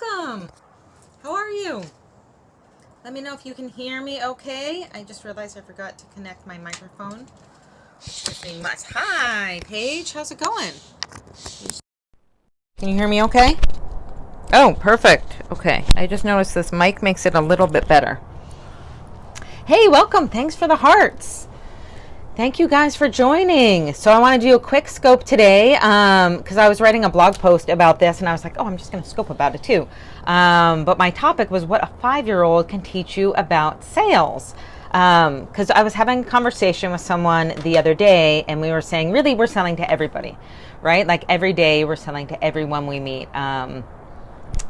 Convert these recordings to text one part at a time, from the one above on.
welcome. How are you? Let me know if you can hear me okay. I just realized I forgot to connect my microphone. Nothing much. Hi, Paige. How's it going? Can you hear me okay? Oh, perfect. Okay. I just noticed this mic makes it a little bit better. Hey, welcome. Thanks for the hearts. Thank you guys for joining. So I want to do a quick scope today because I was writing a blog post about this and I was like, oh, I'm just going to scope about it too. But my topic was what a 5-year-old can teach you about sales. Because I was having a conversation with someone the other day and we were saying, really, we're selling to everybody, right? Like every day we're selling to everyone we meet. And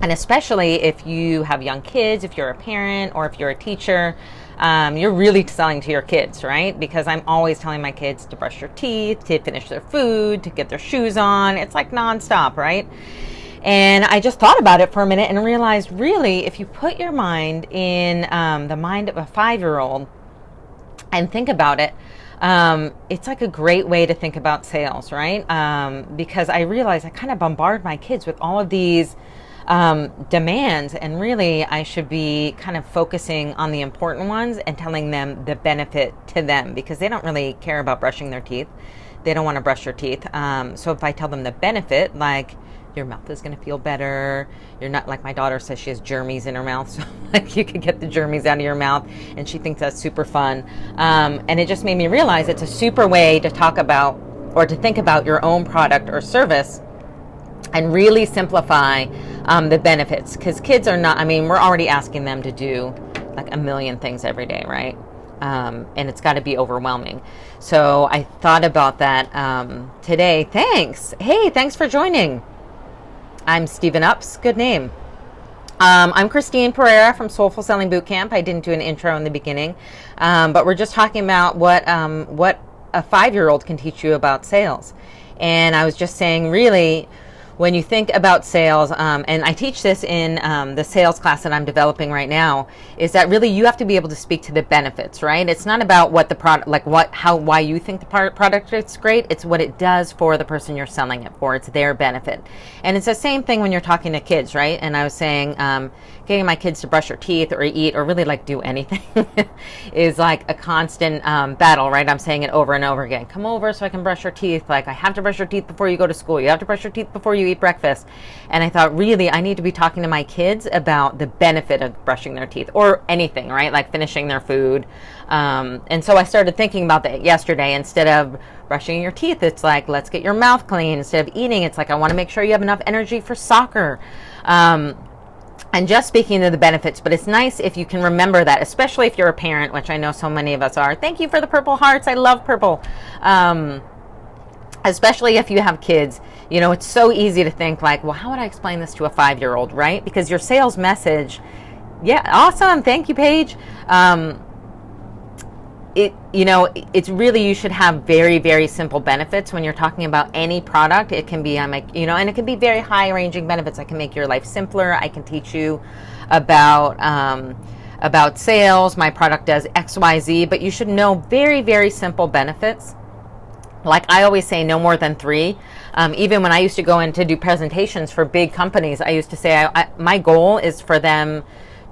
especially if you have young kids, if you're a parent or if you're a teacher, you're really selling to your kids, right? Because I'm always telling my kids to brush their teeth, to finish their food, to get their shoes on. It's like nonstop, right? And I just thought about it for a minute and realized, really, if you put your mind in the mind of a 5-year-old and think about it, it's like a great way to think about sales, right? Because I realized I kind of bombard my kids with all of these demands, and really I should be kind of focusing on the important ones and telling them the benefit to them, because they don't really care about brushing their teeth. They don't want to brush their teeth. So if I tell them the benefit, like your mouth is going to feel better, you're not, like my daughter says she has germies in her mouth, so like you could get the germies out of your mouth, and she thinks that's super fun. And it just made me realize it's a super way to talk about or to think about your own product or service and really simplify the benefits, because kids are not, I mean, we're already asking them to do like a million things every day, right? And it's got to be overwhelming. So I thought about that today. Thanks. Hey, thanks for joining. I'm Stephen Ups. Good name. I'm Christine Pereira from Soulful Selling Bootcamp. I didn't do an intro in the beginning, but we're just talking about what a 5-year-old can teach you about sales. And I was just saying, really, when you think about sales, and I teach this in the sales class that I'm developing right now, is that really you have to be able to speak to the benefits, right? It's not about what the product, like why you think the product is great. It's what it does for the person you're selling it for. It's their benefit. And it's the same thing when you're talking to kids, right? And I was saying, getting my kids to brush their teeth or eat or really like do anything is like a constant battle, right? I'm saying it over and over again. Come over so I can brush your teeth. Like, I have to brush your teeth before you go to school. You have to brush your teeth before you eat breakfast. And I thought, really, I need to be talking to my kids about the benefit of brushing their teeth or anything, right? Like finishing their food. And so I started thinking about that yesterday. Instead of brushing your teeth, it's like, let's get your mouth clean. Instead of eating, it's like, I want to make sure you have enough energy for soccer. And just speaking to the benefits, but it's nice if you can remember that, especially if you're a parent, which I know so many of us are. Thank you for the purple hearts. I love purple. Especially if you have kids, you know, it's so easy to think like, well, how would I explain this to a 5-year-old, right? Because your sales message, yeah, awesome. Thank you, Paige. It's really, you should have very, very simple benefits when you're talking about any product. It can be, and it can be very high ranging benefits. I can make your life simpler. I can teach you about sales. My product does X, Y, Z, but you should know very, very simple benefits. Like I always say, no more than 3. Even when I used to go in to do presentations for big companies, I used to say, my goal is for them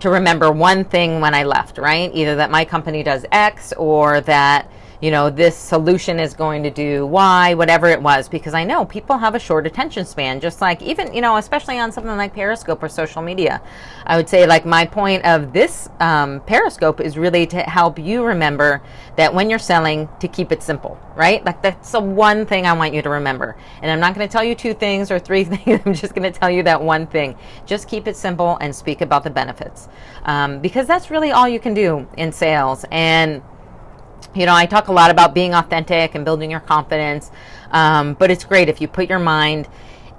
to remember one thing when I left, right? Either that my company does X or that, this solution is going to do Y, whatever it was, because I know people have a short attention span, just like even, especially on something like Periscope or social media. I would say like my point of this Periscope is really to help you remember that when you're selling, to keep it simple, right? Like that's the one thing I want you to remember. And I'm not going to tell you 2 things or 3 things. I'm just going to tell you that one thing. Just keep it simple and speak about the benefits, because that's really all you can do in sales. And I talk a lot about being authentic and building your confidence, but it's great if you put your mind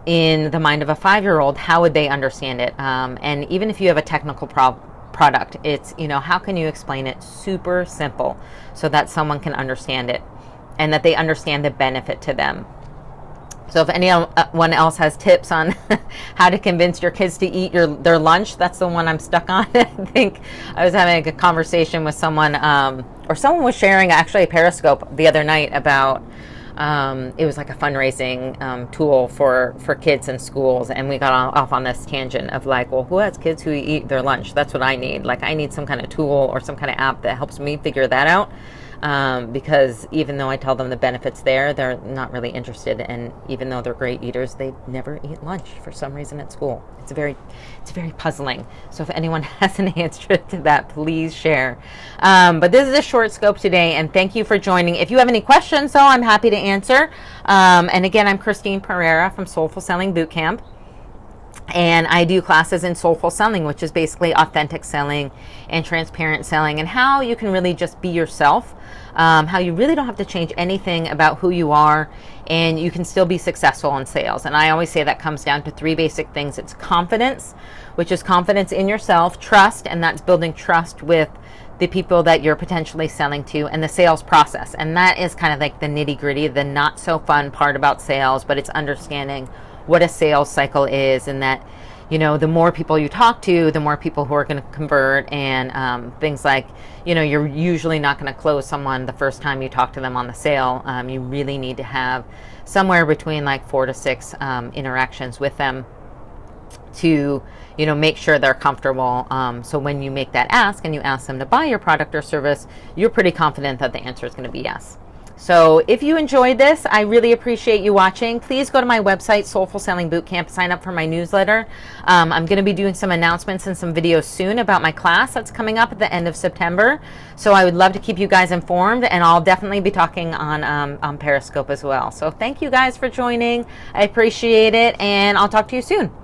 in the mind of a 5-year-old. How would they understand it? And even if you have a technical product, it's, how can you explain it super simple so that someone can understand it and that they understand the benefit to them. So if anyone else has tips on how to convince your kids to eat their lunch, that's the one I'm stuck on. I think I was having a conversation with someone, or someone was sharing actually a Periscope the other night about It was like a fundraising tool for kids in schools, and we got off on this tangent of like, well, who has kids who eat their lunch? That's what I need. Like, I need some kind of tool or some kind of app that helps me figure that out. Because even though I tell them the benefits there, they're not really interested. And even though they're great eaters, they never eat lunch for some reason at school. It's very puzzling. So if anyone has an answer to that, please share. But this is a short scope today, and thank you for joining. If you have any questions, though, I'm happy to answer. And again, I'm Christine Pereira from Soulful Selling Bootcamp. And I do classes in soulful selling, which is basically authentic selling and transparent selling, and how you can really just be yourself, how you really don't have to change anything about who you are, and you can still be successful in sales. And I always say that comes down to three basic things. It's confidence, which is confidence in yourself, trust, and that's building trust with the people that you're potentially selling to, and the sales process. And that is kind of like the nitty-gritty, the not so fun part about sales, but it's understanding what a sales cycle is, and that, you know, the more people you talk to, the more people who are going to convert, and things like, you know, you're usually not going to close someone the first time you talk to them on the sale. You really need to have somewhere between like 4 to 6 interactions with them to, you know, make sure they're comfortable. So when you make that ask and you ask them to buy your product or service, you're pretty confident that the answer is going to be yes. So if you enjoyed this, I really appreciate you watching. Please go to my website, Soulful Selling Bootcamp, sign up for my newsletter. I'm going to be doing some announcements and some videos soon about my class that's coming up at the end of September. So I would love to keep you guys informed, and I'll definitely be talking on Periscope as well. So thank you guys for joining. I appreciate it, and I'll talk to you soon.